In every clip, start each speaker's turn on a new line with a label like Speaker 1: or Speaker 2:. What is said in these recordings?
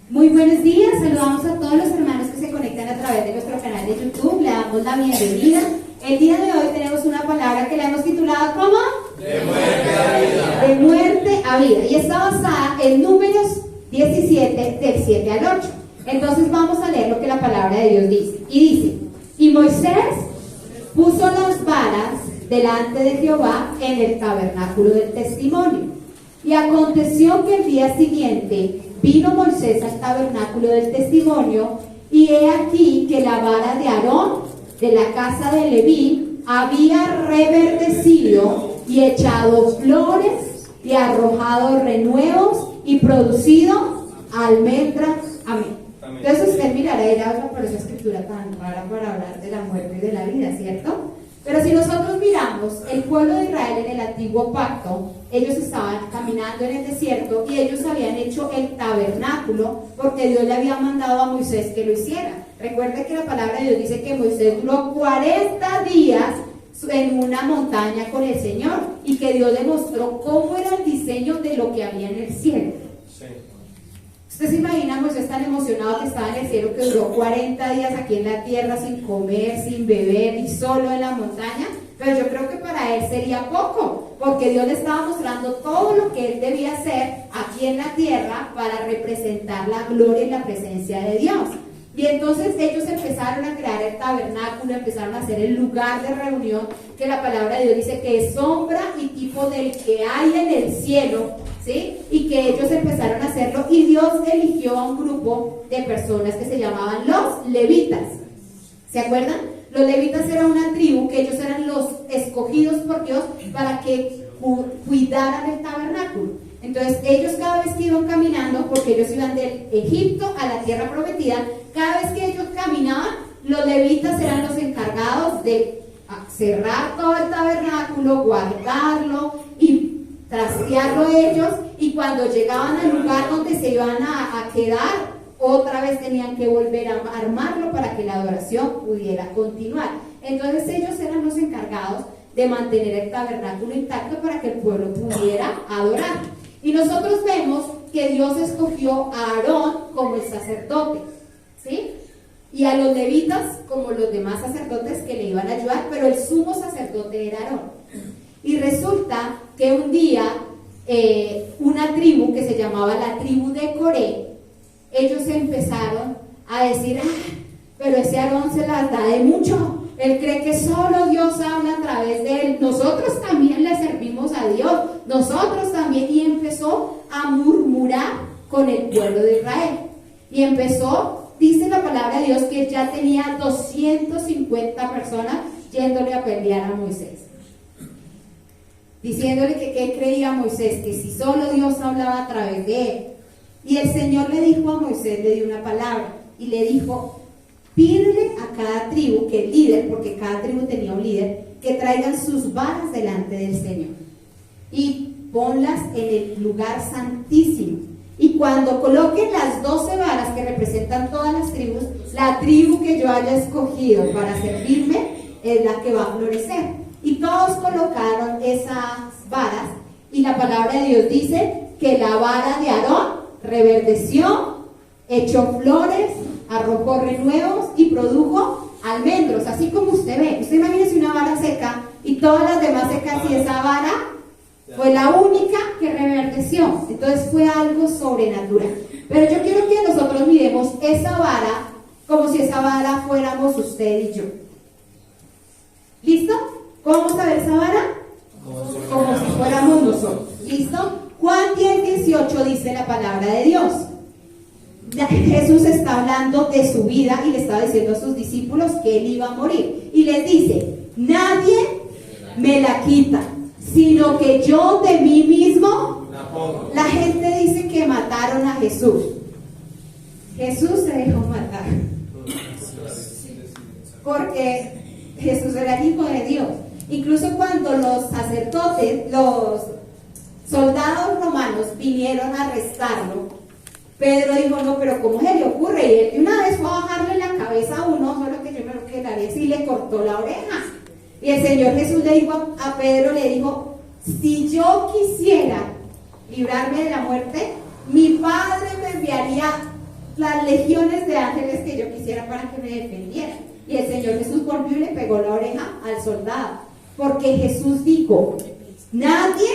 Speaker 1: Muy buenos días, saludamos a todos los hermanos que se conectan a través de nuestro canal de YouTube, le damos la bienvenida. El día de hoy tenemos una palabra que la hemos titulado ¿cómo?
Speaker 2: De muerte a vida.
Speaker 1: De muerte a vida, y está basada en Números 17, del 7 al 8. Entonces vamos a leer lo que la palabra de Dios dice. Y dice, y Moisés puso las varas delante de Jehová en el tabernáculo del testimonio. Y aconteció que el día siguiente vino Moisés al tabernáculo del testimonio, y he aquí que la vara de Aarón, de la casa de Leví, había reverdecido y echado flores y arrojado renuevos y producido almendras. Amén. Entonces usted mirará y dirá, por esa escritura tan rara para hablar de la muerte y de la vida, ¿cierto? Pero si nosotros miramos el pueblo de Israel en el antiguo pacto, ellos estaban caminando en el desierto y ellos habían hecho el tabernáculo porque Dios le había mandado a Moisés que lo hiciera. Recuerda que la palabra de Dios dice que Moisés duró 40 días en una montaña con el Señor y que Dios le mostró cómo era el diseño de lo que había en el cielo.
Speaker 2: Sí.
Speaker 1: ¿Usted se imagina Moisés tan emocionado que estaba en el cielo, que duró 40 días aquí en la tierra sin comer, sin beber y solo en la montaña? Pero yo creo que para él sería poco, porque Dios le estaba mostrando todo lo que él debía hacer aquí en la tierra para representar la gloria y la presencia de Dios. Y entonces ellos empezaron a crear el tabernáculo, empezaron a hacer el lugar de reunión, que la palabra de Dios dice que es sombra y tipo del que hay en el cielo, ¿sí? Y que ellos empezaron a hacerlo, y Dios eligió a un grupo de personas que se llamaban los levitas. ¿Se acuerdan? Los levitas eran una tribu, que ellos eran los escogidos por Dios para que cuidaran el tabernáculo. Entonces ellos cada vez que iban caminando, porque ellos iban del Egipto a la tierra prometida, cada vez que ellos caminaban, los levitas eran los encargados de cerrar todo el tabernáculo, guardarlo y trastearlo ellos, y cuando llegaban al lugar donde se iban a quedar, otra vez tenían que volver a armarlo para que la adoración pudiera continuar. Entonces ellos eran los encargados de mantener el tabernáculo intacto para que el pueblo pudiera adorar. Y nosotros vemos que Dios escogió a Aarón como el sacerdote, ¿sí? Y a los levitas como los demás sacerdotes que le iban a ayudar, pero el sumo sacerdote era Aarón. Y resulta que un día una tribu que se llamaba la tribu de Coré, ellos empezaron a decir, pero ese Aarón se las da de mucho. Él cree que solo Dios habla a través de él. Nosotros también le servimos a Dios. Nosotros también. Y empezó a murmurar con el pueblo de Israel. Y empezó, dice la palabra de Dios, que ya tenía 250 personas yéndole a pelear a Moisés. Diciéndole que qué creía Moisés, que si solo Dios hablaba a través de él. Y el Señor le dijo a Moisés, le dio una palabra y le dijo, pídele a cada tribu que el líder, porque cada tribu tenía un líder, que traigan sus varas delante del Señor y ponlas en el lugar santísimo. Y cuando coloquen las 12 varas que representan todas las tribus, la tribu que yo haya escogido para servirme es la que va a florecer. Y todos colocaron esas varas, y la palabra de Dios dice que la vara de Aarón reverdeció, echó flores, arrojó renuevos y produjo almendros, así como usted ve. Usted imagínese una vara seca y todas las demás secas, y esa vara fue la única que reverdeció. Entonces fue algo sobrenatural. Pero yo quiero que nosotros miremos esa vara como si esa vara fuéramos usted y yo. ¿Listo? ¿Cómo vamos a ver esa vara? Como si fuéramos nosotros. ¿Listo? Juan 10:18 dice la palabra de Dios. Jesús está hablando de su vida y le estaba diciendo a sus discípulos que él iba a morir. Y les dice, nadie me la quita, sino que yo de mí mismo. La gente dice que mataron a Jesús. Jesús se dejó matar. Porque Jesús era el Hijo de Dios. Incluso cuando los sacerdotes, los soldados romanos vinieron a arrestarlo, Pedro dijo, no, pero ¿cómo se le ocurre? Y él de una vez fue a bajarle la cabeza a uno, solo que yo me lo quedaría así, y le cortó la oreja. Y el Señor Jesús le dijo a Pedro, le dijo, si yo quisiera librarme de la muerte, mi Padre me enviaría las legiones de ángeles que yo quisiera para que me defendieran. Y el Señor Jesús volvió y le pegó la oreja al soldado, porque Jesús dijo, nadie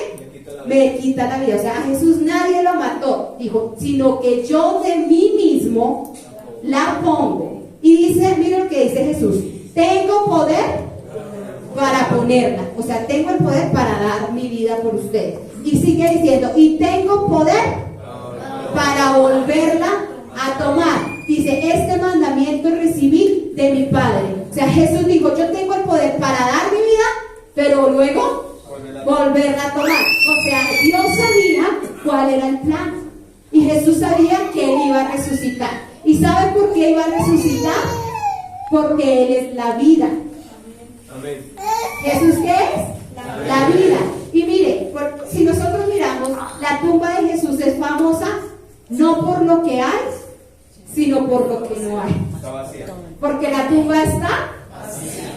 Speaker 1: me quita la vida. O sea, a Jesús nadie lo mató, dijo, sino que yo de mí mismo la pongo. Y dice, miren lo que dice Jesús, tengo poder para ponerla, o sea, tengo el poder para dar mi vida por ustedes. Y sigue diciendo, y tengo poder para volverla a tomar. Dice, este mandamiento recibí de mi Padre. O sea, Jesús dijo, yo tengo el poder para dar mi vida, pero luego volverla a tomar. O sea, Dios sabía cuál era el plan. Y Jesús sabía que Él iba a resucitar. ¿Y sabe por qué iba a resucitar? Porque Él es la vida.
Speaker 2: Amén.
Speaker 1: ¿Jesús qué es? La vida. Y mire, si nosotros miramos, la tumba de Jesús es famosa no por lo que hay, sino por lo que no hay.
Speaker 2: Está vacía.
Speaker 1: Porque la tumba está
Speaker 2: Vacía.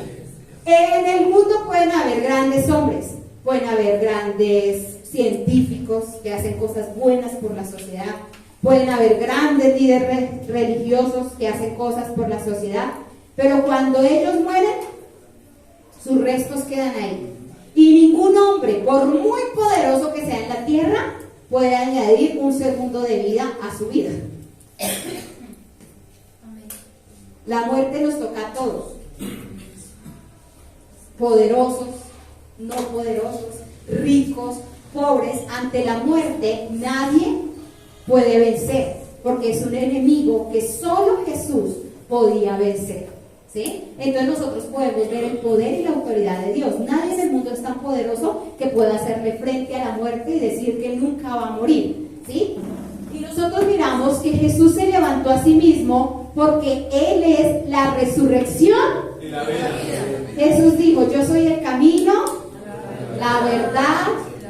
Speaker 1: en el mundo. Pueden haber grandes hombres, pueden haber grandes científicos que hacen cosas buenas por la sociedad, pueden haber grandes líderes religiosos que hacen cosas por la sociedad, pero cuando ellos mueren, sus restos quedan ahí. Y ningún hombre, por muy poderoso que sea en la tierra, puede añadir un segundo de vida a su vida. La muerte nos toca a todos, poderosos, no poderosos, ricos, pobres. Ante la muerte nadie puede vencer, porque es un enemigo que solo Jesús podía vencer. ¿Sí? Entonces nosotros podemos ver el poder y la autoridad de Dios. Nadie en el mundo es tan poderoso que pueda hacerle frente a la muerte y decir que nunca va a morir. ¿Sí? Y nosotros miramos que Jesús se levantó a sí mismo porque Él es la resurrección
Speaker 2: Y la vida.
Speaker 1: Jesús dijo, yo soy el camino, la verdad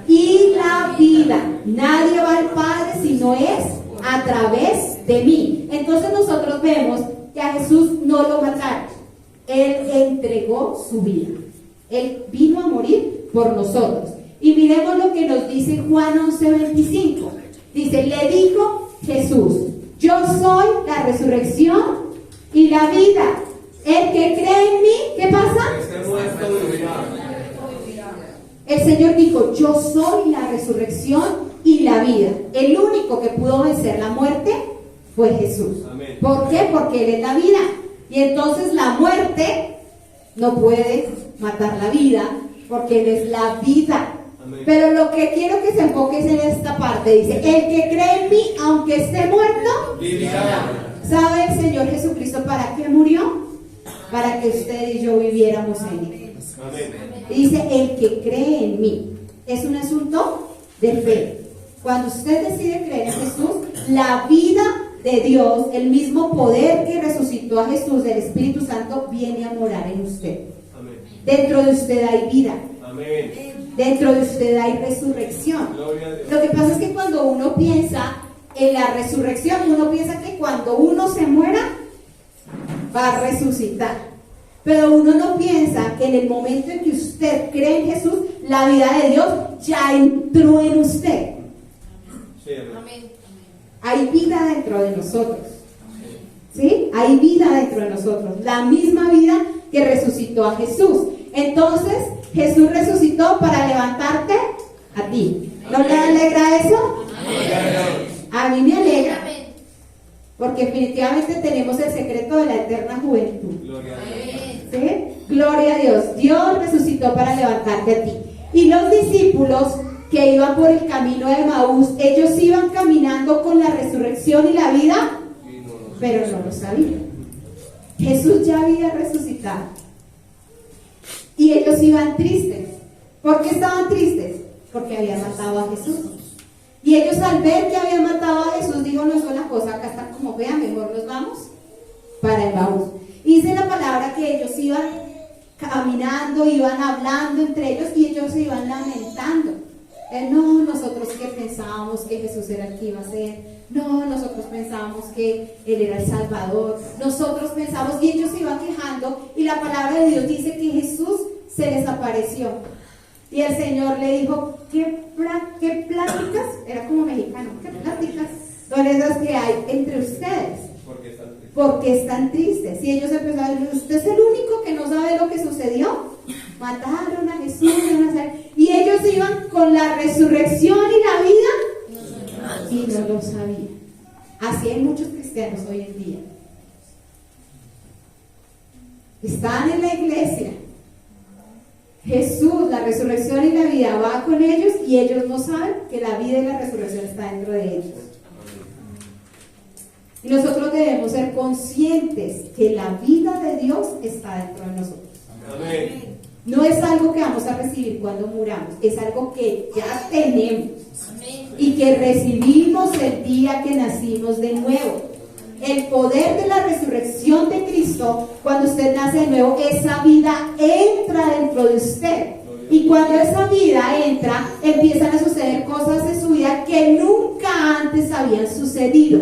Speaker 1: y la vida. Nadie va al Padre si no es a través de mí. Entonces nosotros vemos que a Jesús no lo mataron. Él entregó su vida. Él vino a morir por nosotros. Y miremos lo que nos dice Juan 11:25. Dice, le dijo Jesús, yo soy la resurrección y la vida. El que cree en mí, ¿qué pasa?
Speaker 2: Este muerto vivirá.
Speaker 1: El Señor dijo, yo soy la resurrección y la vida. El único que pudo vencer la muerte fue Jesús.
Speaker 2: Amén.
Speaker 1: ¿Por qué? Porque Él es la vida. Y entonces la muerte no puede matar la vida, porque Él es la vida.
Speaker 2: Amén.
Speaker 1: Pero lo que quiero que se enfoque es en esta parte. Dice, el que cree en mí, aunque esté muerto,
Speaker 2: Vivirá.
Speaker 1: ¿sabe el Señor Jesucristo para qué murió? Para que usted y yo viviéramos en Él.
Speaker 2: Amén.
Speaker 1: Dice, el que cree en mí. Es un asunto de fe. Cuando usted decide creer en Jesús, la vida de Dios, el mismo poder que resucitó a Jesús, del Espíritu Santo, viene a morar en usted.
Speaker 2: Amén.
Speaker 1: Dentro de usted hay vida.
Speaker 2: Amén.
Speaker 1: Dentro de usted hay resurrección.
Speaker 2: Gloria a Dios.
Speaker 1: Lo que pasa es que cuando uno piensa en la resurrección, uno piensa que cuando uno se muera, va a resucitar. Pero uno no piensa que en el momento en que usted cree en Jesús, la vida de Dios ya entró en usted.
Speaker 2: Sí, amén.
Speaker 1: Hay vida dentro de nosotros. ¿Sí? Hay vida dentro de nosotros. La misma vida que resucitó a Jesús. Entonces, Jesús resucitó para levantarte a ti. ¿No le alegra eso? A mí me alegra. Porque definitivamente tenemos el secreto de la eterna juventud.
Speaker 2: Gloria a Dios.
Speaker 1: ¿Sí? Gloria a Dios. Dios resucitó para levantarte a ti. Y los discípulos que iban por el camino de Emaús, ellos iban caminando con la resurrección y la vida, pero no lo sabían. Jesús ya había resucitado. Y ellos iban tristes. ¿Por qué estaban tristes? Porque habían matado a Jesús. Y ellos al ver que habían matado a Jesús, digo, no es una cosa, acá está como fea, mejor nos vamos para Emaús. Y dice la palabra que ellos iban caminando, iban hablando entre ellos y ellos se iban lamentando. No, nosotros que pensábamos que Jesús era el que iba a ser. No, nosotros pensábamos que Él era el Salvador. Nosotros pensamos, y ellos se iban quejando. Y la palabra de Dios dice que Jesús se les apareció. Y el Señor le dijo, ¿qué pláticas? Era como mexicano, ¿qué pláticas son esas que hay entre ustedes? ¿Por qué están tristes? Si ellos empezaron a decir, usted es el único que no sabe lo que sucedió. Mataron a Jesús, y ellos iban con la resurrección y la vida y no lo sabían. Así hay muchos cristianos hoy en día. Están en la iglesia. Jesús, la resurrección y la vida va con ellos y ellos no saben que la vida y la resurrección está dentro de ellos. Y nosotros debemos ser conscientes que la vida de Dios está dentro de nosotros.
Speaker 2: Amén.
Speaker 1: No es algo que vamos a recibir cuando muramos, es algo que ya tenemos.
Speaker 2: Amén.
Speaker 1: Y que recibimos el día que nacimos de nuevo. El poder de la resurrección de Cristo, cuando usted nace de nuevo, esa vida entra dentro de usted. Y cuando esa vida entra, empiezan a suceder cosas en su vida que nunca antes habían sucedido.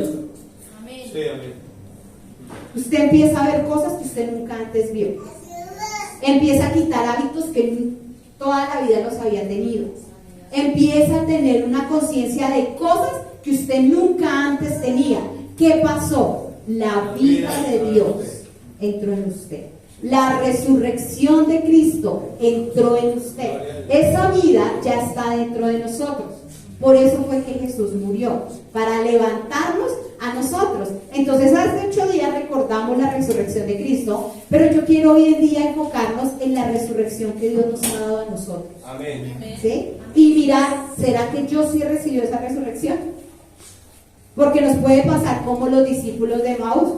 Speaker 2: Amén. Sí, amén.
Speaker 1: Usted empieza a ver cosas que usted nunca antes vio. Empieza a quitar hábitos que toda la vida los había tenido. Empieza a tener una conciencia de cosas que usted nunca antes tenía. ¿Qué pasó? La vida de Dios entró en usted. La resurrección de Cristo entró en usted. Esa vida ya está dentro de nosotros. Por eso fue que Jesús murió, para levantarnos a nosotros. Entonces hace 8 días recordamos la resurrección de Cristo, pero yo quiero hoy en día enfocarnos en la resurrección que Dios nos ha dado a nosotros.
Speaker 2: Amén.
Speaker 1: ¿Sí? Y mirar, ¿será que yo sí he recibido esa resurrección? Porque nos puede pasar como los discípulos de Maús.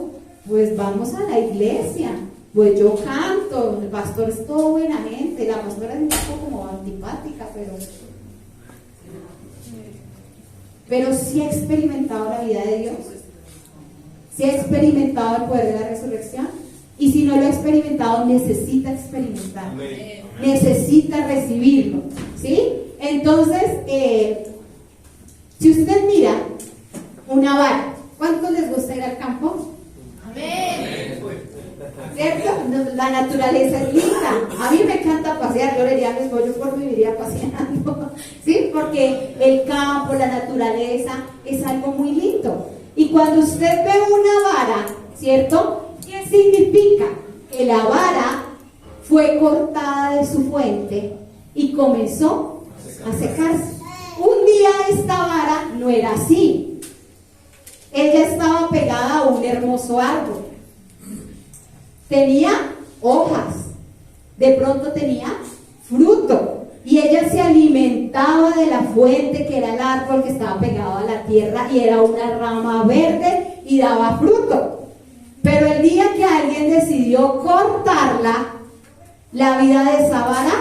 Speaker 1: Pues vamos a la iglesia, pues yo canto, el pastor es todo buena gente, la pastora es un poco como antipática, pero sí ha experimentado la vida de Dios, sí ha experimentado el poder de la resurrección, y si no lo ha experimentado, necesita experimentarlo.
Speaker 2: Amén.
Speaker 1: Necesita recibirlo, ¿sí? Entonces, si usted mira una vara, ¿cuántos les gusta ir al campo?
Speaker 2: Amén.
Speaker 1: ¿Cierto? La naturaleza es linda. A mí me encanta pasear. Yo le diría a mis pollos por viviría paseando, ¿sí? Porque el campo, la naturaleza es algo muy lindo. Y cuando usted ve una vara, ¿cierto? ¿Qué significa? Que la vara fue cortada de su fuente y comenzó a secarse. Un día esta vara no era así. Ella estaba pegada a un hermoso árbol. Tenía hojas, de pronto tenía fruto, y ella se alimentaba de la fuente que era el árbol que estaba pegado a la tierra y era una rama verde y daba fruto. Pero el día que alguien decidió cortarla, la vida de esa vara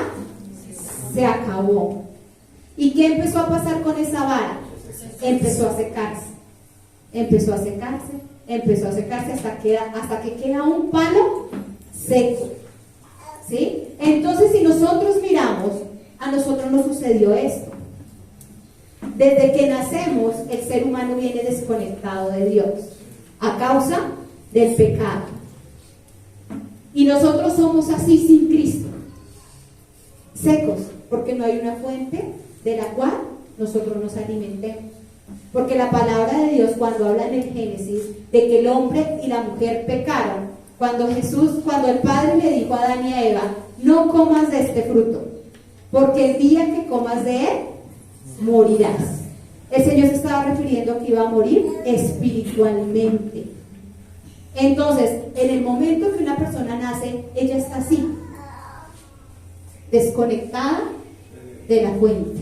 Speaker 1: se acabó. ¿Y qué empezó a pasar con esa vara? Empezó a secarse, empezó a secarse, empezó a secarse hasta que queda un palo seco, ¿sí? Entonces, si nosotros miramos, a nosotros nos sucedió esto. Desde que nacemos, el ser humano viene desconectado de Dios a causa del pecado, y nosotros somos así sin Cristo, secos, porque no hay una fuente de la cual nosotros nos alimentemos. Porque la palabra de Dios, cuando habla en el Génesis de que el hombre y la mujer pecaron, cuando el Padre le dijo a Adán y a Eva, no comas de este fruto, porque el día que comas de él, morirás. El Señor se estaba refiriendo a que iba a morir espiritualmente. Entonces, en el momento que una persona nace, ella está así, desconectada de la fuente.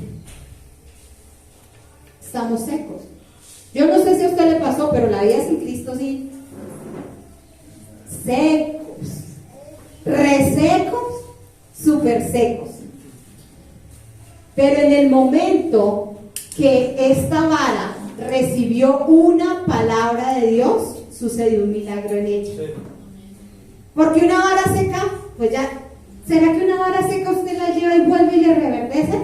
Speaker 1: Estamos secos. Yo no sé si a usted le pasó, pero la vida sin Cristo sí. Secos, resecos, súper secos. Pero en el momento que esta vara recibió una palabra de Dios, sucedió un milagro en ella. Porque una vara seca, pues ya, ¿será que una vara seca usted la lleva y vuelve y le reverdece?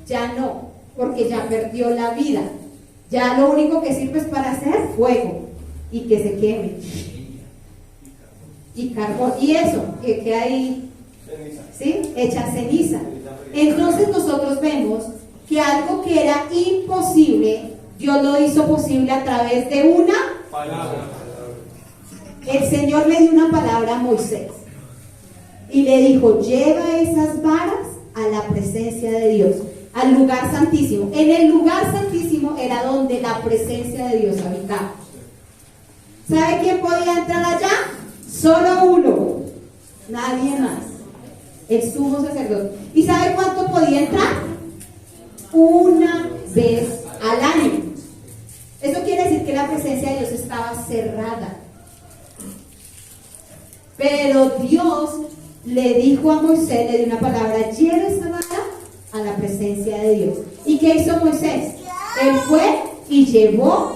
Speaker 1: Ya no, porque ya perdió la vida. Ya lo único que sirve es para hacer fuego y que se queme. Y carbón. Y eso, que queda ahí, ¿sí? Hecha ceniza. Entonces nosotros vemos que algo que era imposible, Dios lo hizo posible a través de una
Speaker 2: Palabra.
Speaker 1: El Señor le dio una palabra a Moisés y le dijo: lleva esas varas a la presencia de Dios, al lugar santísimo. En el lugar santísimo era donde la presencia de Dios habitaba. ¿Sabe quién podía entrar allá? Solo uno, nadie más, el sumo sacerdote. ¿Y sabe cuánto podía entrar? Una vez al año. Eso quiere decir que la presencia de Dios estaba cerrada. Pero Dios le dijo a Moisés, le dio una palabra: lleva esa vara a la presencia de Dios. ¿Y qué hizo Moisés? Él fue y llevó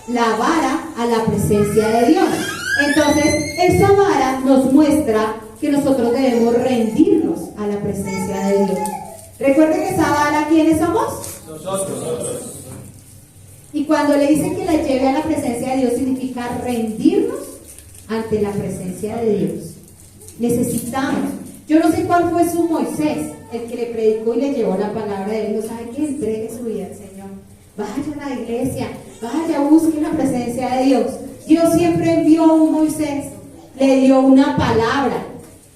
Speaker 1: la vara a la presencia de Dios. Entonces, esa vara nos muestra que nosotros debemos rendirnos a la presencia de Dios. Recuerden que esa vara, ¿quiénes somos?
Speaker 2: Nosotros.
Speaker 1: Y cuando le dicen que la lleve a la presencia de Dios, significa rendirnos ante la presencia de Dios. Necesitamos. Yo no sé cuál fue su Moisés, el que le predicó y le llevó la palabra de Dios. ¿Sabe que entregue su vida al Señor? Vaya a la iglesia, vaya, busque la presencia de Dios. Dios siempre envió a un Moisés, le dio una palabra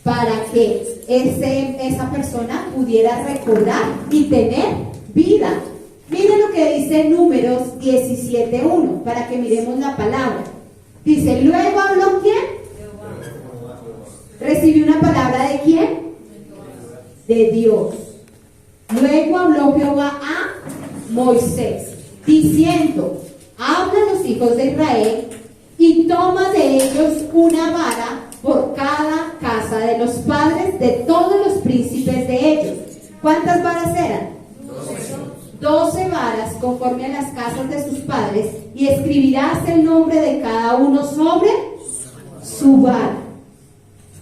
Speaker 1: para que esa persona pudiera recordar y tener vida. Miren lo que dice Números 17:1, para que miremos la palabra. Dice: luego habló ¿quién? ¿Recibió una palabra de quién? De Dios. Luego habló Jehová a Moisés, diciendo: habla a los hijos de Israel y toma de ellos una vara por cada casa de los padres de todos los príncipes de ellos. ¿Cuántas varas eran? 12 varas conforme a las casas de sus padres, y escribirás el nombre de cada uno sobre su vara.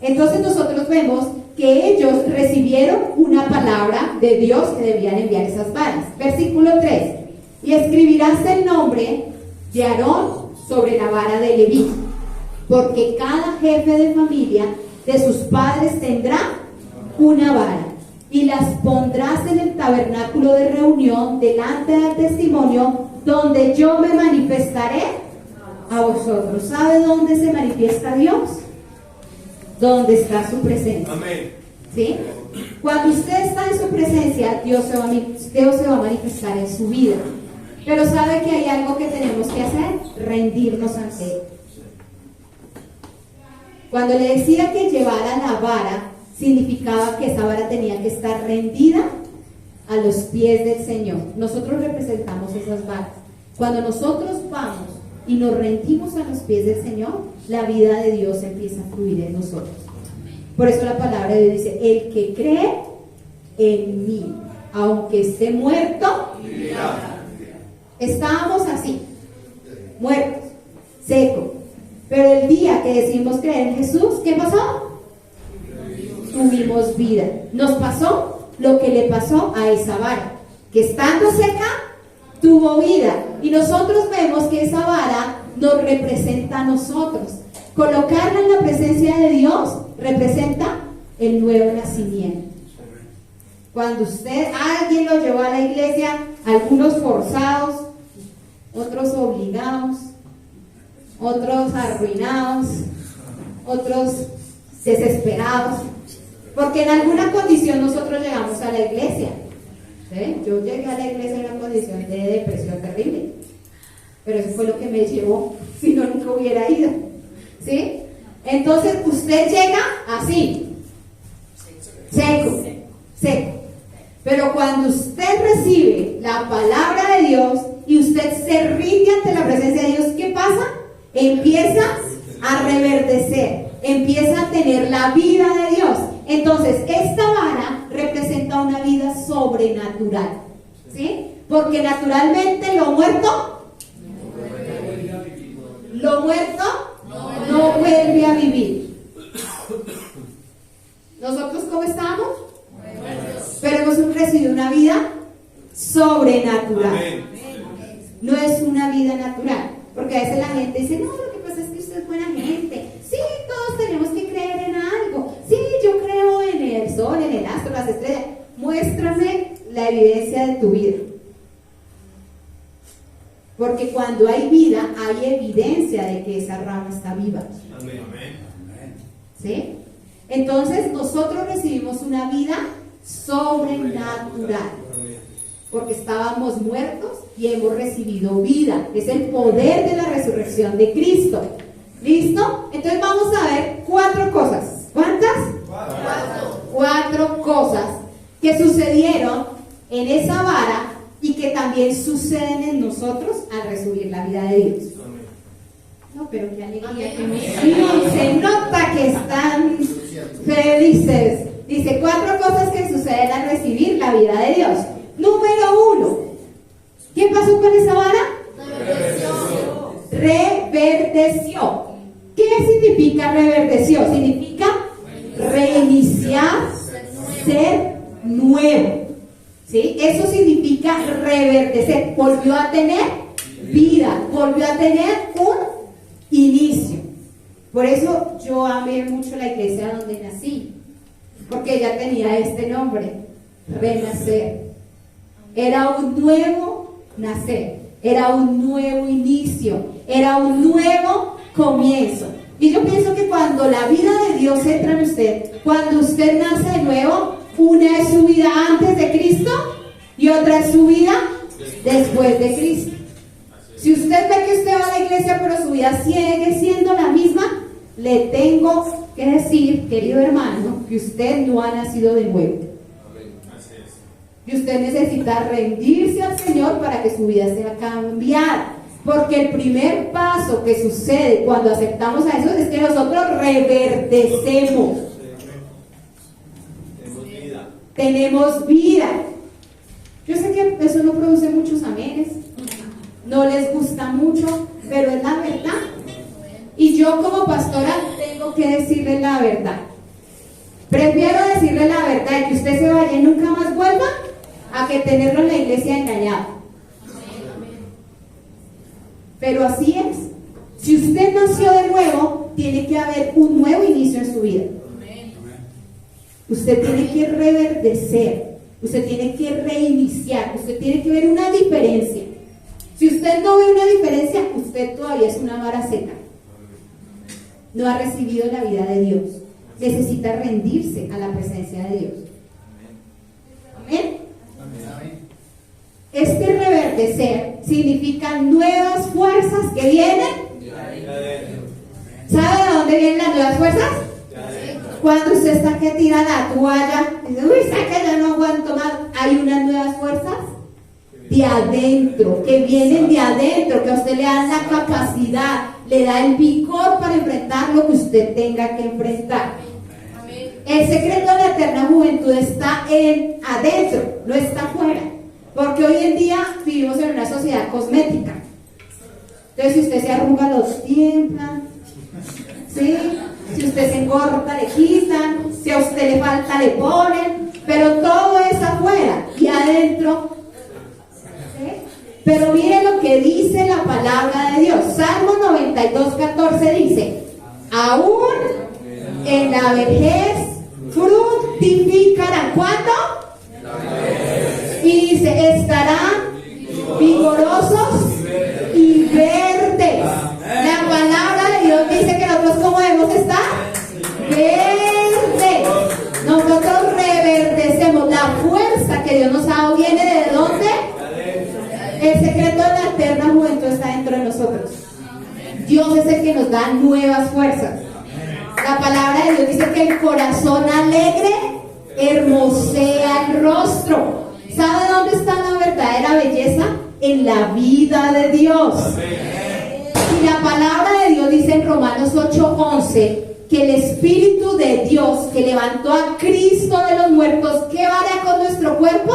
Speaker 1: Entonces nosotros vemos que ellos recibieron una palabra de Dios que debían enviar esas varas. Versículo 3: y escribirás el nombre de Aarón sobre la vara de Leví, porque cada jefe de familia de sus padres tendrá una vara, y las pondrás en el tabernáculo de reunión delante del testimonio, donde yo me manifestaré a vosotros. ¿Sabe dónde se manifiesta Dios? Donde está su presencia.
Speaker 2: Amén.
Speaker 1: ¿Sí? Cuando usted está en su presencia, Dios se va a manifestar en su vida. Pero ¿sabe que hay algo que tenemos que hacer? Rendirnos ante Él. Cuando le decía que llevara la vara, significaba que esa vara tenía que estar rendida a los pies del Señor. Nosotros representamos esas varas. Cuando nosotros vamos y nos rendimos a los pies del Señor, la vida de Dios empieza a fluir en nosotros. Por eso la palabra de Dios dice: el que cree en mí, aunque esté muerto, vivirá. Estábamos así, muertos, secos. Pero el día que decidimos creer en Jesús, ¿qué pasó? Tuvimos vida. Nos pasó lo que le pasó a esa vara, que estando seca, tuvo vida. Y nosotros vemos que esa vara nos representa a nosotros. Colocarla en la presencia de Dios representa el nuevo nacimiento. Cuando alguien lo llevó a la iglesia, algunos forzados, otros obligados, otros arruinados, otros desesperados, porque en alguna condición nosotros llegamos a la iglesia. ¿Sí? Yo llegué a la iglesia en una condición de depresión terrible, pero eso fue lo que me llevó, si no, nunca hubiera ido. ¿Sí? Entonces usted llega así, seco. Pero cuando usted recibe la palabra de Dios y usted se rinde ante la presencia de Dios, ¿qué pasa? Empieza a reverdecer, empieza a tener la vida de Dios. Entonces esta vara representa una vida sobrenatural, ¿sí? Porque naturalmente lo muerto no vuelve a vivir. ¿Nosotros cómo estamos? Pero hemos recibido una vida sobrenatural. No es una vida natural. Porque a veces la gente dice: no, lo que pasa es que usted es buena gente. Sí, todos tenemos que creer en algo. Sí, yo creo en el sol, en el astro, las estrellas. Muéstrame la evidencia de tu vida. Porque cuando hay vida, hay evidencia de y que esa rama está viva.
Speaker 2: Amén.
Speaker 1: ¿Sí? Entonces nosotros recibimos una vida sobrenatural, porque estábamos muertos y hemos recibido vida. Es el poder de la resurrección de Cristo. ¿Listo? Entonces vamos a ver 4 cosas. ¿Cuántas? 4 cosas que sucedieron en esa vara y que también suceden en nosotros al recibir la vida de Dios. No, pero qué alegría, qué emoción. Se nota que están felices. Dice 4 cosas que suceden al recibir la vida de Dios. Número 1. ¿Qué pasó con esa vara? Reverdeció. ¿Qué significa reverdeció? Significa reiniciar, ser nuevo. ¿Sí? Eso significa reverdecer. Volvió a tener vida, volvió a tener un inicio. Por eso yo amé mucho la iglesia donde nací, porque ella tenía este nombre, renacer. Era un nuevo nacer, era un nuevo inicio, era un nuevo comienzo. Y yo pienso que cuando la vida de Dios entra en usted, cuando usted nace de nuevo, una es su vida antes de Cristo y otra es su vida después de Cristo. Si usted ve que usted va a la iglesia pero su vida sigue siendo la misma, le tengo que decir, querido hermano, que usted no ha nacido de nuevo. Y usted necesita rendirse al Señor para que su vida sea cambiada. Porque el primer paso que sucede cuando aceptamos a Jesús es que nosotros reverdecemos. Tenemos vida. Yo sé que eso no produce muchos amenes, no les gusta mucho, pero es la verdad. Y yo como pastora tengo que decirle la verdad. Prefiero decirle la verdad y que usted se vaya y nunca más vuelva, a que tenerlo en la iglesia engañado. Pero así es. Si usted nació de nuevo, tiene que haber un nuevo inicio en su vida. Usted tiene que reverdecer, usted tiene que reiniciar, usted tiene que ver una diferencia. Si usted no ve una diferencia, usted todavía es una vara seca. No ha recibido la vida de Dios. Necesita rendirse a la presencia de Dios. Amén. Este reverdecer significa nuevas fuerzas que vienen. ¿Sabe de dónde vienen las nuevas fuerzas? Cuando usted está que tira la toalla, dice, uy, saca, ya no aguanto más. Hay unas nuevas fuerzas de adentro, que vienen de adentro, que a usted le dan la capacidad, le da el vigor para enfrentar lo que usted tenga que enfrentar. El secreto de la eterna juventud está en adentro, no está afuera. Porque hoy en día vivimos en una sociedad cosmética. Entonces, si usted se arruga, los tiemblan, ¿sí? Si usted se engorda, le quitan. Si a usted le falta, le ponen. Pero todo es afuera y adentro. ¿Sí? Pero mire lo que dice la palabra de Dios. Salmo 92:14 dice: aún en la vejez fructificarán. ¿Cuándo? Y dice, estarán vigorosos y verdes. La palabra de Dios dice que nosotros, ¿cómo debemos estar? Verdes. Nosotros reverdecemos. La fuerza que Dios nos ha dado viene ¿de dónde? El secreto de la eterna juventud está dentro de nosotros. Dios es el que nos da nuevas fuerzas. La palabra de Dios dice que el corazón alegre hermosea el rostro. ¿Sabe dónde está la verdadera belleza? En la vida de Dios. Y la palabra de Dios dice en Romanos 8:11 que el Espíritu de Dios que levantó a Cristo de los muertos, ¿qué hará con nuestro cuerpo?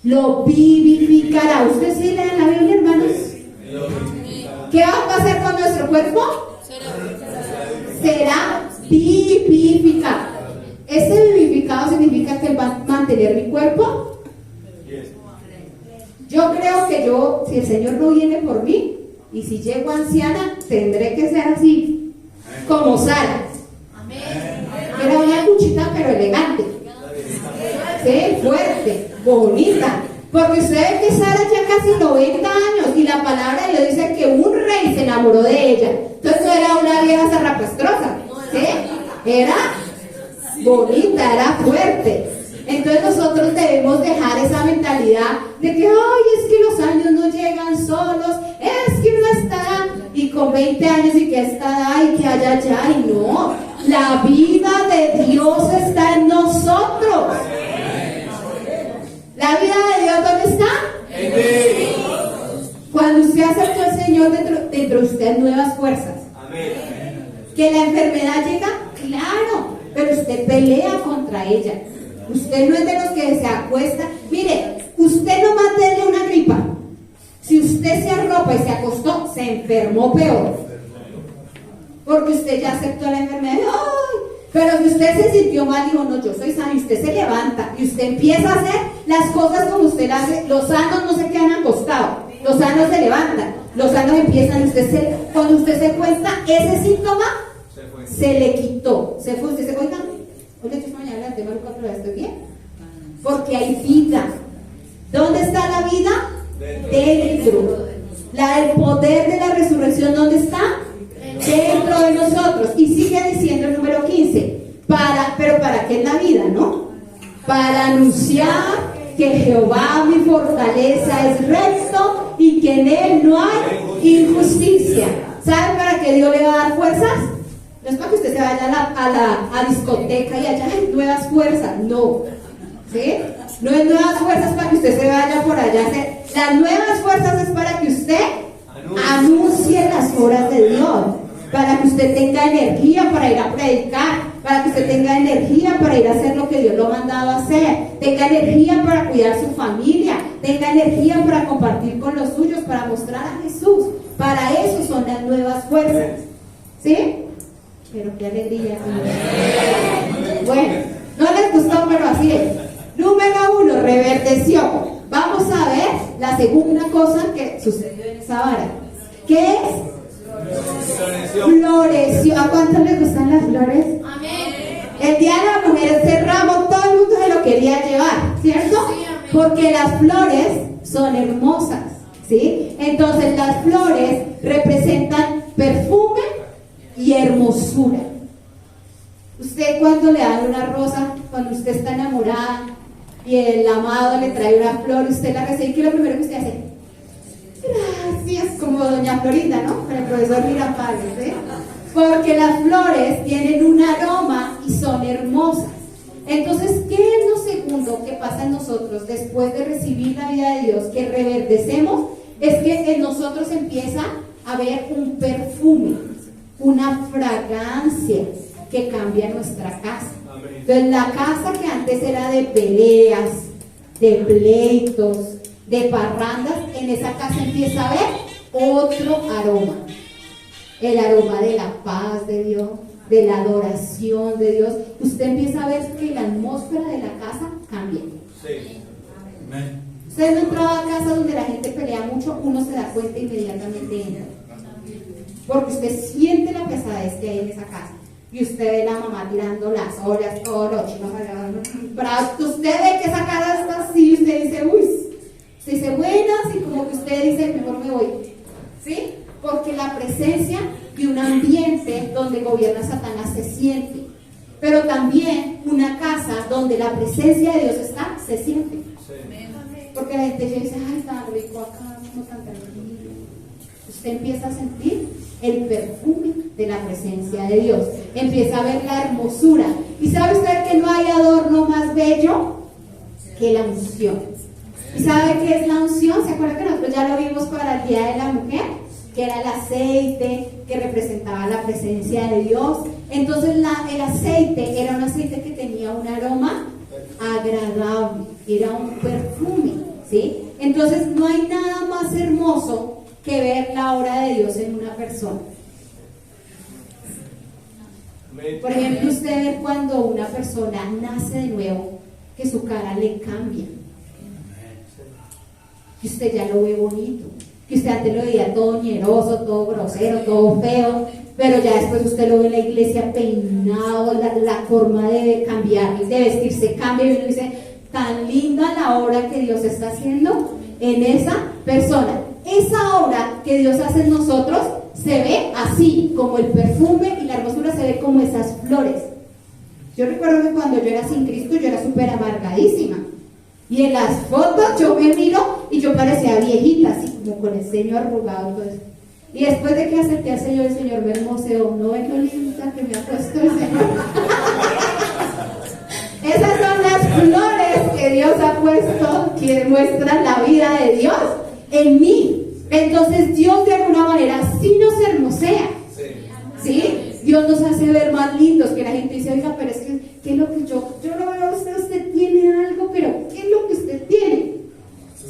Speaker 1: Lo vivificará. ¿Usted sí lee en la Biblia, hermanos? ¿Qué va a pasar con nuestro cuerpo? Será vivificado. Este vivificado significa que va a mantener mi cuerpo. Yo creo que si el Señor no viene por mí, y si llego anciana, tendré que ser así, como Sara. Era una cuchita pero elegante, ¿sí? Fuerte, bonita, Porque usted ve que Sara ya casi 90 años y la palabra de Dios dice que un rey se enamoró de ella. Entonces no era una vieja zarrapastrosa, ¿sí? Era bonita, era fuerte. Entonces nosotros debemos dejar esa mentalidad de que, ay, es que los años no llegan solos, es que uno está, y con 20 años y que está, y que allá, y no, la vida de Dios está en nosotros. ¿La vida de Dios dónde está? Cuando usted aceptó al Señor, dentro de usted nuevas fuerzas. ¿Que la enfermedad llega? Claro, pero usted pelea contra ella. Usted no es de los que se acuesta. Mire, usted no más denle una gripa. Si usted se arropa y se acostó, se enfermó peor. Porque usted ya aceptó la enfermedad. ¡Ay! Pero si usted se sintió mal, dijo, no, yo soy sano, y usted se levanta y usted empieza a hacer las cosas como usted las hace. Los sanos no se quedan acostados, los sanos se levantan, los sanos empiezan. Cuando usted se cuenta, ese síntoma se le quitó. Se fue, usted se cuenta. Oye, yo mañana la tema pero estoy bien. Porque hay vida. ¿Dónde está la vida? Dentro. El poder de la resurrección, ¿dónde está? Dentro de nosotros. Y sigue diciendo el número 15. Pero ¿para qué es la vida, no? Para anunciar que Jehová mi fortaleza es recto y que en él no hay injusticia. ¿Saben para qué Dios le va a dar fuerzas? No es para que usted se vaya a la discoteca y allá hay nuevas fuerzas, no. ¿Sí? No es nuevas fuerzas para que usted se vaya por allá. Las nuevas fuerzas es para que usted anuncie las obras de Dios, para que usted tenga energía para ir a predicar, para que usted tenga energía para ir a hacer lo que Dios lo ha mandado a hacer, tenga energía para cuidar su familia, tenga energía para compartir con los suyos, para mostrar a Jesús. Para eso son las nuevas fuerzas. ¿Sí? Pero qué alegría. Bueno, no les gustó, pero así es. Número 1, reverdeció. Vamos a ver la segunda cosa que sucedió en esa vara. ¿Qué es? Floreció. ¿A cuántos les gustan las flores?
Speaker 2: Amén.
Speaker 1: El día de la mujer, este ramo, todo el mundo se lo quería llevar, ¿cierto? Porque las flores son hermosas, ¿sí? Entonces las flores representan perfume y hermosura. Usted cuando le dan una rosa, cuando usted está enamorada y el amado le trae una flor, usted la recibe, ¿qué es lo primero que usted hace? Gracias, como doña Florinda, ¿no? Con el profesor Mirafales, ¿sí? Porque las flores tienen un aroma y son hermosas. Entonces, ¿qué es lo segundo que pasa en nosotros después de recibir la vida de Dios? Que reverdecemos, es que en nosotros empieza a haber un perfume, una fragancia que cambia nuestra casa. Entonces la casa que antes era de peleas, de pleitos, de parrandas, en esa casa empieza a haber otro aroma, el aroma de la paz de Dios, de la adoración de Dios. Usted empieza a ver que la atmósfera de la casa cambia.
Speaker 3: Sí. Amén.
Speaker 1: Usted no entraba a casa donde la gente pelea mucho, uno se da cuenta inmediatamente entra. Porque usted siente la pesadez que hay en esa casa. Y usted ve a la mamá tirando las ollas, todo lo chino. Usted ve que esa casa está así y usted dice, uy, se dice buenas, y como que usted dice, mejor me voy. ¿Sí? Porque la presencia de un ambiente donde gobierna Satanás se siente. Pero también una casa donde la presencia de Dios está, se siente. Porque la gente ya dice, ay, tan rico acá, como tan tranquilo. Usted empieza a sentir el perfume de la presencia de Dios, empieza a ver la hermosura. ¿Y sabe usted que no hay adorno más bello que la unción? ¿Y sabe qué es la unción? ¿Se acuerda que nosotros ya lo vimos para el Día de la Mujer? Que era el aceite que representaba la presencia de Dios. Entonces el aceite era un aceite que tenía un aroma agradable, era un perfume, ¿sí? Entonces no hay nada más hermoso que ver la obra de Dios en una persona. Por ejemplo, usted ve cuando una persona nace de nuevo, que su cara le cambia, que usted ya lo ve bonito, que usted antes lo veía todo ñeroso, todo grosero, todo feo, pero ya después usted lo ve en la iglesia peinado, la forma de cambiar, de vestirse cambia, y uno dice, tan linda la obra que Dios está haciendo en esa persona. Esa obra que Dios hace en nosotros se ve así, como el perfume, y la hermosura se ve como esas flores. Yo recuerdo que cuando yo era sin Cristo, yo era súper amargadísima. Y en las fotos yo me miro y yo parecía viejita, así como con el ceño arrugado y todo eso. Y después de que acepté al Señor, el Señor me hermoseó. ¿No ven lo linda que me ha puesto el Señor? Esas son las flores que Dios ha puesto, que muestran la vida de Dios en mí. Entonces Dios de alguna manera sí nos hermosea. ¿Sí? Dios nos hace ver más lindos, que la gente dice, oiga, pero es que, ¿qué es lo que yo no veo a usted? Usted tiene algo, pero ¿qué es lo que usted tiene?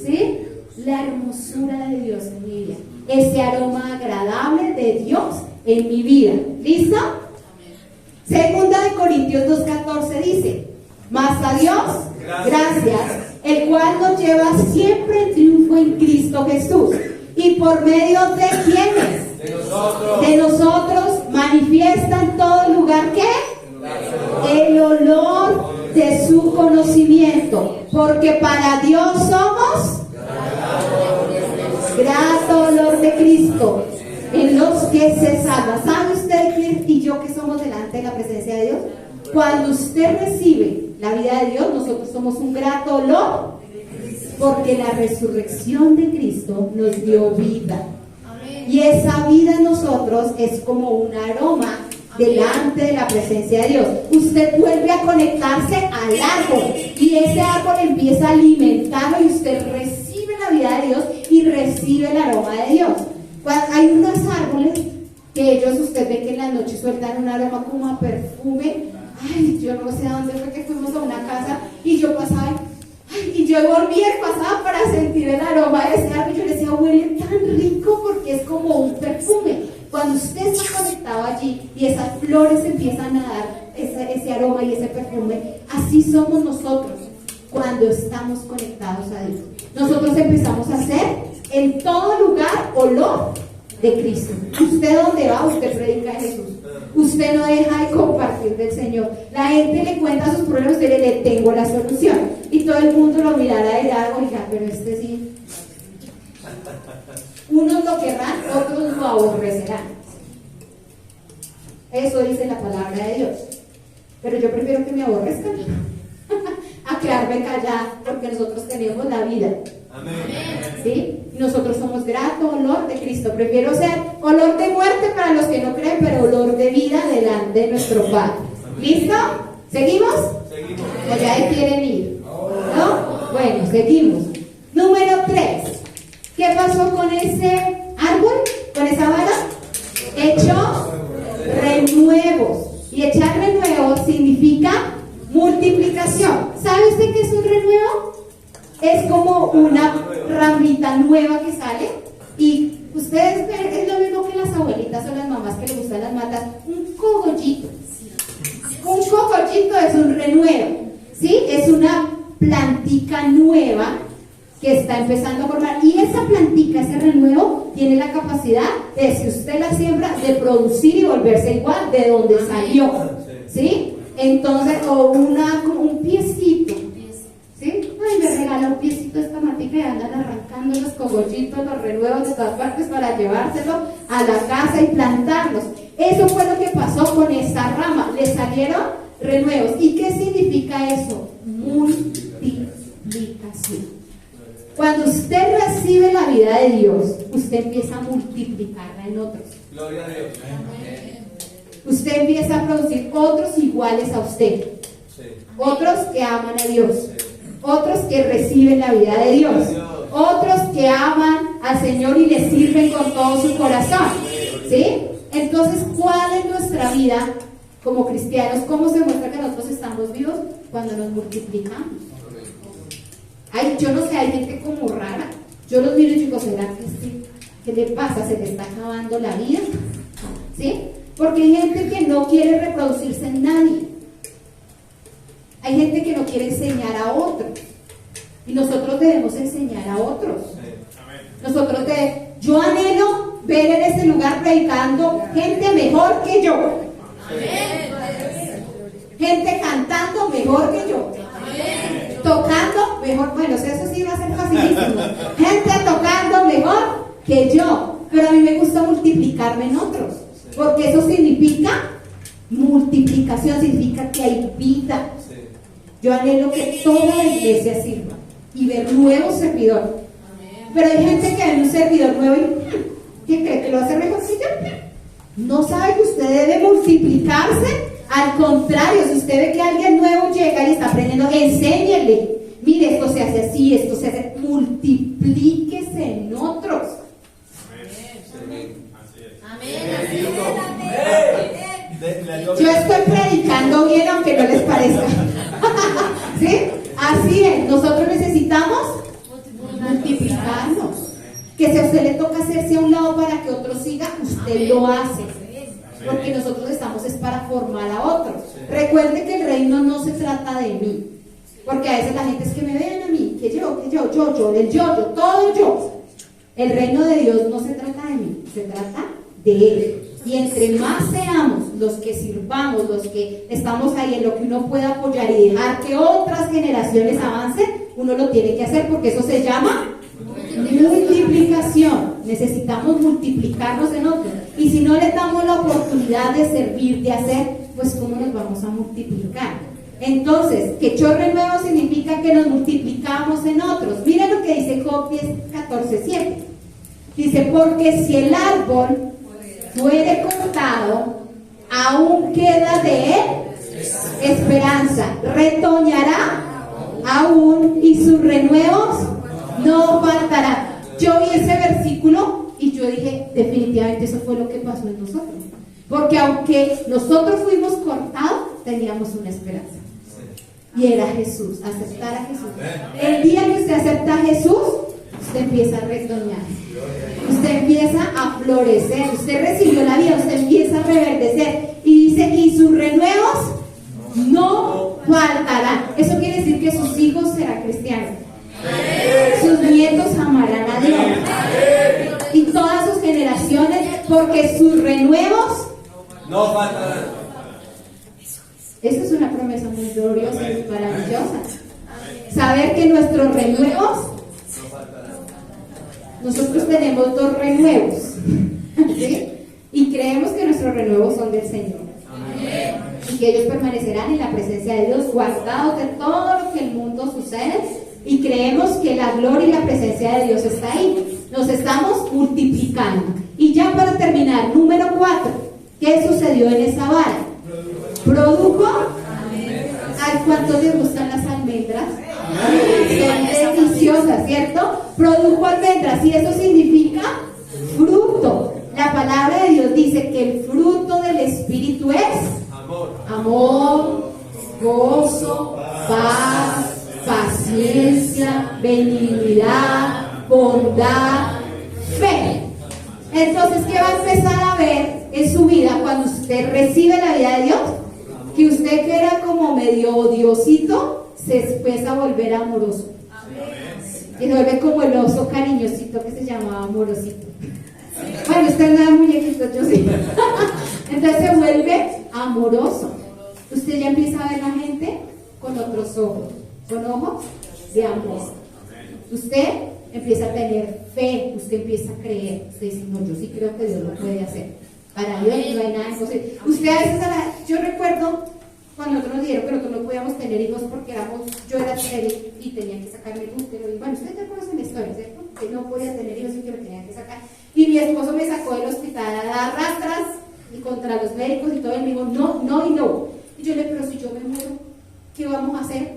Speaker 1: ¿Sí? La hermosura de Dios en mi vida, ese aroma agradable de Dios en mi vida. ¿Listo? Segunda de Corintios 2:14 dice, mas a Dios, gracias, el cual nos lleva siempre en triunfo en Cristo Jesús. ¿Y por medio de quiénes? De nosotros manifiesta en todo lugar ¿qué? El olor de su conocimiento, porque para Dios somos grato olor de Cristo en los que se salva. ¿Sabe usted quién y yo que somos delante de la presencia de Dios? Cuando usted recibe la vida de Dios, nosotros somos un grato olor, porque la resurrección de Cristo nos dio vida. Y esa vida en nosotros es como un aroma delante de la presencia de Dios. Usted vuelve a conectarse al árbol y ese árbol empieza a alimentarlo y usted recibe la vida de Dios y recibe el aroma de Dios. Hay unos árboles que ellos, usted ve que en la noche sueltan un aroma como a perfume. Ay, yo no sé a dónde fue que fuimos a una casa y yo pasaba y yo volvía y pasaba para sentir el aroma de ese árbol. Yo le decía, huele tan rico porque es como un perfume. Cuando usted está conectado allí y esas flores empiezan a dar ese aroma y ese perfume, así somos nosotros cuando estamos conectados a Dios. Nosotros empezamos a hacer en todo lugar olor de Cristo. Usted donde va, usted predica de Jesús. Usted no deja de compartir del Señor. La gente le cuenta sus problemas, usted le tengo la solución. Y todo el mundo lo mirará y dirá, oiga, pero este sí. Unos lo querrán, otros lo aborrecerán. Eso dice la palabra de Dios. Pero yo prefiero que me aborrezcan a quedarme callada, porque nosotros tenemos la vida.
Speaker 3: Amén.
Speaker 1: ¿Sí? Y nosotros somos grato olor de Cristo. Prefiero ser olor de muerte para los que no creen, pero olor de vida delante de nuestro Padre. ¿Listo? ¿Seguimos?
Speaker 3: Seguimos.
Speaker 1: ¿O ya quieren ir? ¿No? Bueno, seguimos. Número 3. ¿Qué pasó con ese árbol? ¿Con esa vara? Echó renuevos. Y echar renuevos significa multiplicación. ¿Sabe usted qué es un renuevo? Es como una ramita nueva que sale. Y ustedes ven, es lo mismo que las abuelitas o las mamás que les gustan las matas. Un cogollito. Un cogollito es un renuevo. ¿Sí? Es una plantica nueva que está empezando a formar, y esa plantica, ese renuevo, tiene la capacidad de, si usted la siembra, de producir y volverse igual de donde salió, ¿sí? Entonces, o como un piecito, ¿sí? Ay, me regala un piecito esta matica y andan arrancando los cogollitos, los renuevos de todas partes para llevárselo a la casa y plantarlos. Eso fue lo que pasó con esta rama, le salieron renuevos. ¿Y qué significa eso? Multiplicación. Cuando usted recibe la vida de Dios, usted empieza a multiplicarla en otros.
Speaker 3: Gloria a Dios.
Speaker 1: Usted empieza a producir otros iguales a usted.
Speaker 3: Sí.
Speaker 1: Otros que aman a Dios. Otros que reciben la vida de Dios. Otros que aman al Señor y le sirven con todo su corazón. ¿Sí? Entonces, ¿cuál es nuestra vida como cristianos? ¿Cómo se muestra que nosotros estamos vivos? Cuando nos multiplicamos. Ay, yo no sé, hay gente como rara. Yo los miro y digo, ¿será que sí? ¿Qué le pasa? ¿Se le está acabando la vida? ¿Sí? Porque hay gente que no quiere reproducirse en nadie. Hay gente que no quiere enseñar a otros. Y nosotros debemos enseñar a otros. Nosotros yo anhelo ver en este lugar predicando gente mejor que yo. Gente cantando mejor que yo. tocando mejor, bueno, eso sí va a ser facilísimo. Gente tocando mejor que yo, pero a mí me gusta multiplicarme en otros, porque eso significa multiplicación, significa que hay vida. Yo anhelo que toda la iglesia sirva y ver nuevos servidores. Pero hay gente que ve un servidor nuevo y ¿qué cree? ¿Que lo hace mejor que yo? No sabe que usted debe multiplicarse. Al contrario, si usted ve que alguien nuevo llega y está aprendiendo, enséñele. Mire, esto se hace así, esto se hace. Multiplíquese en otros. Yo estoy predicando bien, aunque no les parezca. ¿Sí? Así es. Nosotros necesitamos multiplicarnos. Que si a usted le toca hacerse a un lado para que otro siga, usted lo hace. Porque nosotros estamos es para formar a otros. Recuerde que el reino no se trata de mí. Porque a veces la gente es que me vean a mí, que yo, el yo, todo yo. El reino de Dios no se trata de mí, se trata de Él. Y entre más seamos los que sirvamos, los que estamos ahí en lo que uno pueda apoyar y dejar que otras generaciones avancen, uno lo tiene que hacer porque eso se llama multiplicación. Necesitamos multiplicarnos en otros. Y si no le damos la oportunidad de servir, de hacer, pues ¿cómo nos vamos a multiplicar? Entonces, que chorre nuevo significa que nos multiplicamos en otros. Miren lo que dice Job 14:7. Dice, porque si el árbol fuere cortado, aún queda de él esperanza, retoñará aún y sus renuevos no faltarán. Yo vi ese versículo y yo dije, definitivamente eso fue lo que pasó en nosotros. Porque aunque nosotros fuimos cortados, teníamos una esperanza. Y era Jesús, aceptar a Jesús. El día que usted acepta a Jesús, usted empieza a retoñar. Usted empieza a florecer. Usted recibió la vida, usted empieza a reverdecer. Y dice, y sus renuevos no faltarán. Eso quiere decir que sus hijos serán cristianos. Sus nietos amarán a Dios. Y todas sus generaciones, porque sus renuevos
Speaker 3: no faltarán.
Speaker 1: Esa es una promesa muy gloriosa y maravillosa. Saber que nuestros renuevos, nosotros tenemos 2 renuevos, ¿sí? Y creemos que nuestros renuevos son del Señor. Y que ellos permanecerán en la presencia de Dios, guardados de todo lo que el mundo sucede. Y creemos que la gloria y la presencia de Dios está ahí. Nos estamos multiplicando. Y ya para terminar, número 4, ¿qué sucedió en esa vara? Produjo. ¿A cuántos les gustan las almendras? Son deliciosas, ¿cierto? Produjo almendras y eso significa fruto. La palabra de Dios dice que el fruto del Espíritu es amor, gozo, paz, paciencia, benignidad, bondad, fe. Entonces, ¿qué va a empezar a ver en su vida cuando usted recibe la vida de Dios? Que usted que era como medio odiosito, se empieza a volver amoroso. Y se vuelve como el oso cariñosito que se llamaba amorosito. Bueno, usted no es muñequito, yo sí. Entonces se vuelve amoroso. Usted ya empieza a ver la gente con otros ojos, con ojos de amor. Usted empieza a tener fe, usted empieza a creer. Usted dice, no, yo sí creo que Dios lo puede hacer. Para Dios no hay nada imposible. Usted a veces, yo recuerdo cuando nosotros nos dijeron que nosotros no podíamos tener hijos porque yo era estéril y tenía que sacarme el útero. Y bueno, ustedes ya conocen la historia, ¿cierto? Que no podía tener hijos y que lo tenían que sacar. Y mi esposo me sacó del hospital a dar rastras y contra los médicos y todo. Él me dijo, no, no y no. Y yo le dije, pero si yo me muero, ¿qué vamos a hacer?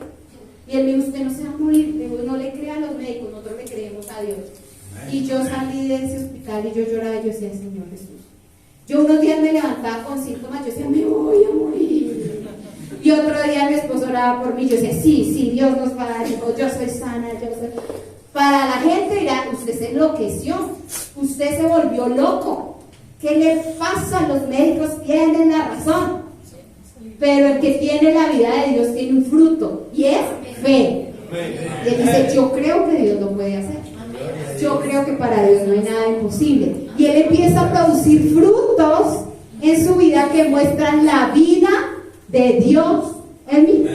Speaker 1: Y él me dijo, usted no se va a morir. Le digo, no le crea a los médicos, nosotros le creemos a Dios. Y yo salí de ese hospital y yo lloraba y yo decía, Señor Jesús. Yo unos días me levantaba con síntomas, yo decía, me voy a morir. Y otro día mi esposo oraba por mí, yo decía, sí, Dios nos va a dar hijos, yo soy sana, yo soy... Para la gente dirá, usted se enloqueció, usted se volvió loco. ¿Qué le pasa? Los médicos tienen la razón. Pero el que tiene la vida de Dios tiene un fruto, y es fe. Y él dice, yo creo que Dios lo puede hacer. Yo creo que para Dios no hay nada imposible. Y él empieza a producir frutos en su vida que muestran la vida de Dios en mí.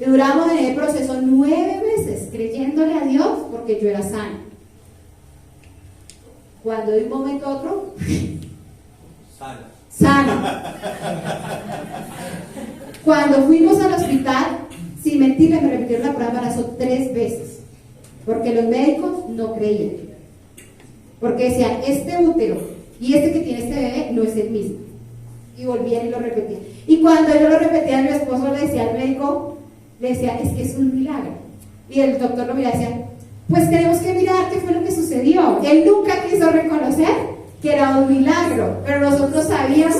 Speaker 1: Y duramos en el proceso 9 meses creyéndole a Dios porque yo era sana. Cuando de un momento a otro, sana. Cuando fuimos al hospital, sin mentirle, me repitieron la prueba de embarazo 3 veces, porque los médicos no creían, porque decían, este útero y este que tiene este bebé no es el mismo, y volvían y lo repetían. Y cuando yo lo repetía, mi esposo le decía al médico, le decía, es que es un milagro, y el doctor lo miraba y decía, pues tenemos que mirar qué fue lo que sucedió. Él nunca quiso reconocer que era un milagro, pero nosotros sabíamos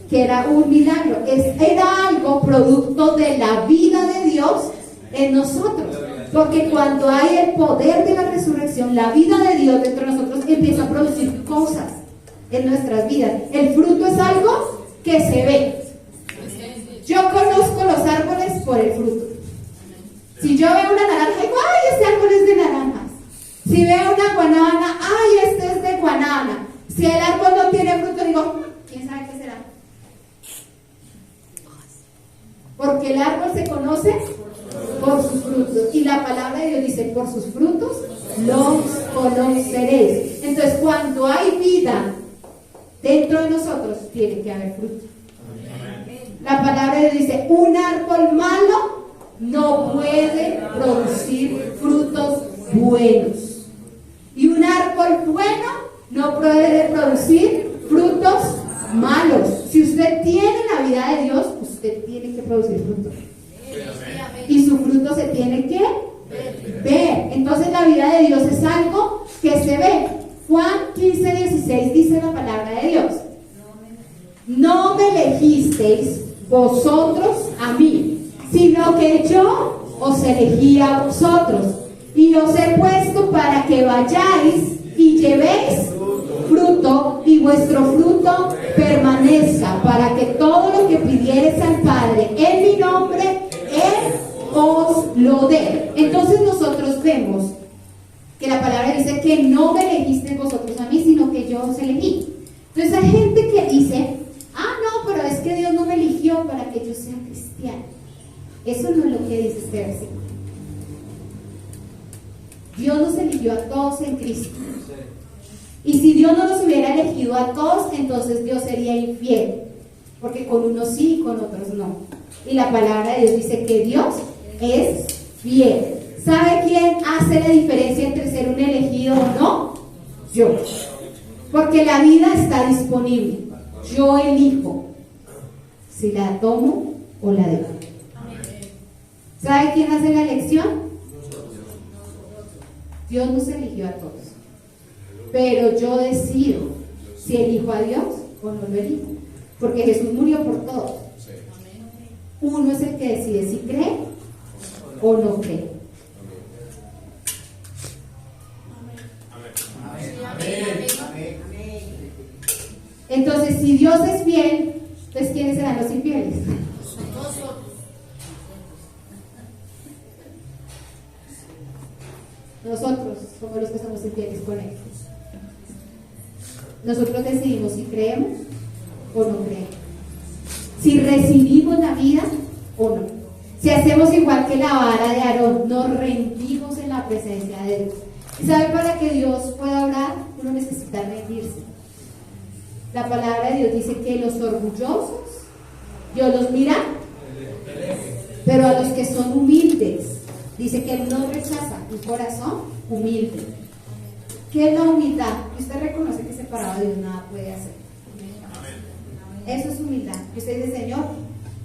Speaker 1: que era un milagro. Era algo producto de la vida de Dios en nosotros, porque cuando hay el poder de la resurrección, la vida de Dios dentro de nosotros empieza a producir cosas en nuestras vidas. El fruto es algo que se ve. Yo conozco los árboles por el fruto. Si yo veo una naranja, digo, ay, este árbol es de naranjas. Si veo una guanábana, ay, este es de guanábana. Si el árbol no tiene fruto, digo, ¿quién sabe qué será? Porque el árbol se conoce por sus frutos. Y la palabra de Dios dice, por sus frutos los conoceréis. Entonces, cuando hay vida dentro de nosotros, tiene que haber fruto. La palabra de Dios dice, un árbol malo no puede producir frutos buenos. Y un árbol bueno no puede producir frutos malos. Si usted tiene la vida de Dios, usted tiene que producir frutos. Y su fruto se tiene que ver. Entonces la vida de Dios es algo que se ve. Juan 15:16 dice la palabra de Dios. No me elegisteis vosotros a mí, sino que yo os elegí a vosotros, y os he puesto para que vayáis y llevéis fruto, y vuestro fruto permanezca, para que todo lo que pidiereis al Padre en mi nombre, Él os lo dé. Entonces nosotros vemos que la palabra dice que no me elegisteis vosotros a mí, sino que yo os elegí. Entonces hay gente que dice, ah, no, pero es que Dios no me eligió para que yo sea cristiano. Eso no es lo que dice este versículo. Dios nos eligió a todos en Cristo. Y si Dios no nos hubiera elegido a todos, entonces Dios sería infiel, porque con unos sí y con otros no. Y la palabra de Dios dice que Dios es fiel. ¿Sabe quién hace la diferencia entre ser un elegido o no? Yo. Porque la vida está disponible. Yo elijo si la tomo o la dejo. ¿Sabe quién hace la elección? Dios nos eligió a todos. Pero yo decido si elijo a Dios o no lo elijo. Porque Jesús murió por todos. Uno es el que decide si cree o no cree. Entonces, si Dios es fiel, entonces ¿quiénes serán los infieles? Nosotros somos los que somos infieles con Él. Nosotros decidimos si creemos o no creemos, si recibimos la vida o no, si hacemos igual que la vara de Aarón, nos rendimos en la presencia de Dios. ¿Y sabe? Para que Dios pueda orar, uno necesita rendirse. La palabra de Dios dice que los orgullosos Dios los mira, pero a los que son humildes dice que Él no rechaza un corazón humilde. ¿Qué es la humildad? Usted reconoce que separado de Dios nada puede hacer. Eso es humildad. Y usted dice, Señor,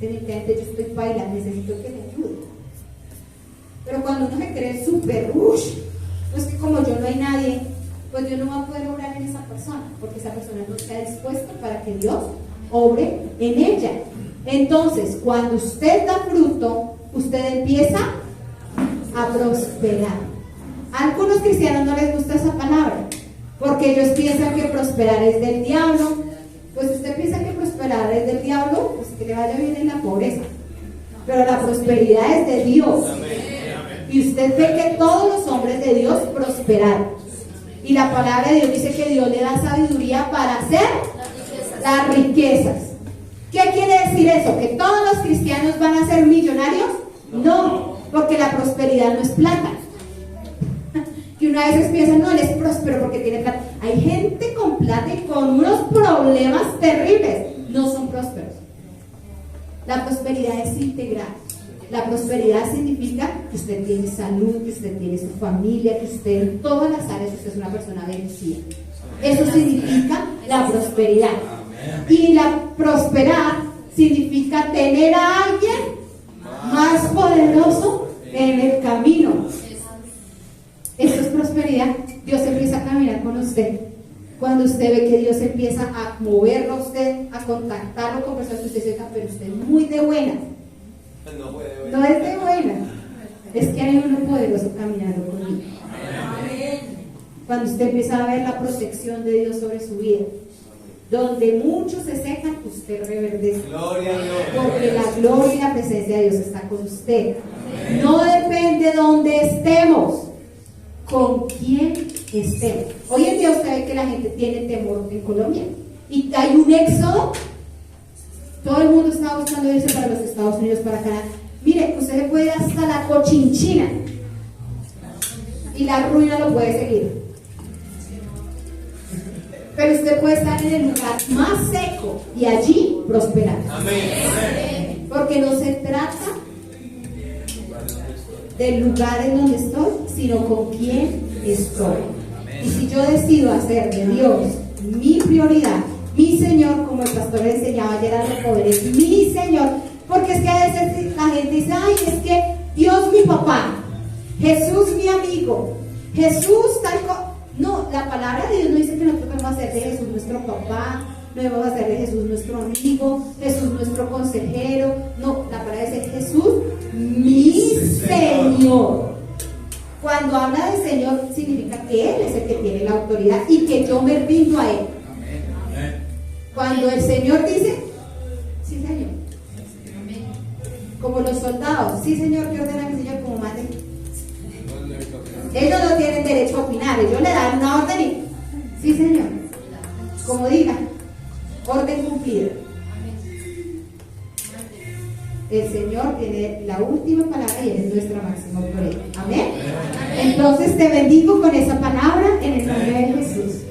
Speaker 1: definitivamente yo estoy paila, necesito que me ayude. Pero cuando uno se cree súper pues que como yo no hay nadie, pues Dios no va a poder obrar en esa persona, porque esa persona no está dispuesta para que Dios obre en ella. Entonces, cuando usted da fruto, usted empieza a prosperar. A algunos cristianos no les gusta esa palabra, porque ellos piensan que prosperar es del diablo. Pues usted piensa que prosperar es del diablo, pues que le vaya bien en la pobreza. Pero la prosperidad es de Dios. Y usted ve que todos los hombres de Dios prosperaron. Y la palabra de Dios dice que Dios le da sabiduría para hacer las riquezas. ¿Qué quiere decir eso? ¿Que todos los cristianos van a ser millonarios? No, porque la prosperidad no es plata. Que una vez piensa, no, él es próspero porque tiene plata. Hay gente con plata y con unos problemas terribles. No son prósperos. La prosperidad es integral. La prosperidad significa que usted tiene salud, que usted tiene su familia, que usted en todas las áreas usted es una persona bendecida. Eso significa la prosperidad. Y la prosperar significa tener a alguien más poderoso en el camino. Eso es prosperidad. Dios empieza a caminar con usted. Cuando usted ve que Dios empieza a moverlo a usted, a contactarlo con personas que usted dice, pero usted es muy de buena. No es de buena. Es que hay uno poderoso caminando conmigo. Cuando usted empieza a ver la protección de Dios sobre su vida. Donde muchos se secan, usted reverdece.
Speaker 3: Gloria a Dios.
Speaker 1: Porque la gloria y la presencia de Dios está con usted. No depende de dónde estemos, con quién estemos. Hoy en día usted ve que la gente tiene temor en Colombia. Y hay un éxodo. Todo el mundo está buscando irse para los Estados Unidos, para Canadá. Mire, usted se puede ir hasta la Cochinchina. Y la ruina lo puede seguir. Pero usted puede estar en el lugar más seco y allí prosperar.
Speaker 3: Amén.
Speaker 1: Porque no se trata del lugar en donde estoy, sino con quién estoy. Y si yo decido hacer de Dios mi prioridad, mi Señor, como el pastor enseñaba ayer a los jóvenes, mi Señor, porque es que a veces la gente dice, ay, es que Dios mi papá, Jesús mi amigo, Jesús tal cosa. No, la palabra de Dios no dice que nosotros vamos a hacer de Jesús nuestro papá, no vamos a hacer de Jesús nuestro amigo, Jesús nuestro consejero. No, la palabra dice Jesús mi Señor. Cuando habla de Señor significa que Él es el que tiene la autoridad y que yo me rindo a Él. Cuando el Señor dice, sí Señor. Como los soldados, sí Señor, que ordena mi Señor, como mate. Ellos no tienen derecho a opinar, ellos le dan una orden y, sí Señor, como diga, orden cumplida. El Señor tiene la última palabra y Él es nuestra máxima autoridad. Amén. Entonces te bendigo con esa palabra en el nombre de Jesús.